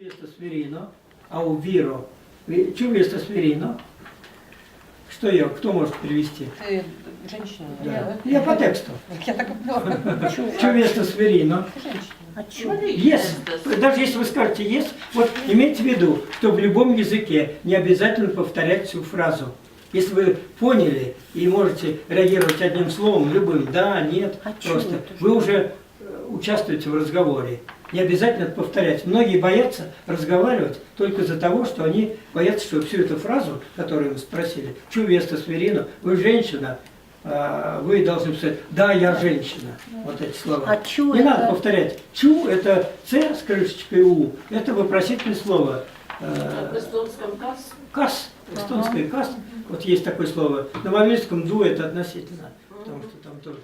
Вместо сверино, а у виро. Чу вместо сверино. Что ее, кто может перевести? Ты женщина. Да. Я по тексту. Я так и поняла. Чу вместо сверино. Женщина. А чё? Есть. Даже если вы скажете есть, вот имейте в виду, что в любом языке не обязательно повторять всю фразу. Если вы поняли и можете реагировать одним словом, любым, да, нет, А чё просто, это? вы уже участвуете в разговоре. Не обязательно это повторять. Многие боятся разговаривать только из-за того, что они боятся, что всю эту фразу, которую вы спросили, чу вместо сверино, вы женщина, вы должны сказать, да, я женщина. Вот эти слова. А чу Не это? надо повторять. Чу это С с крышечкой У. Это вопросительное слово. В эстонском кас. Кас. Эстонское кас. Вот есть такое слово. Но в английском ду это относительно. Потому что там тоже.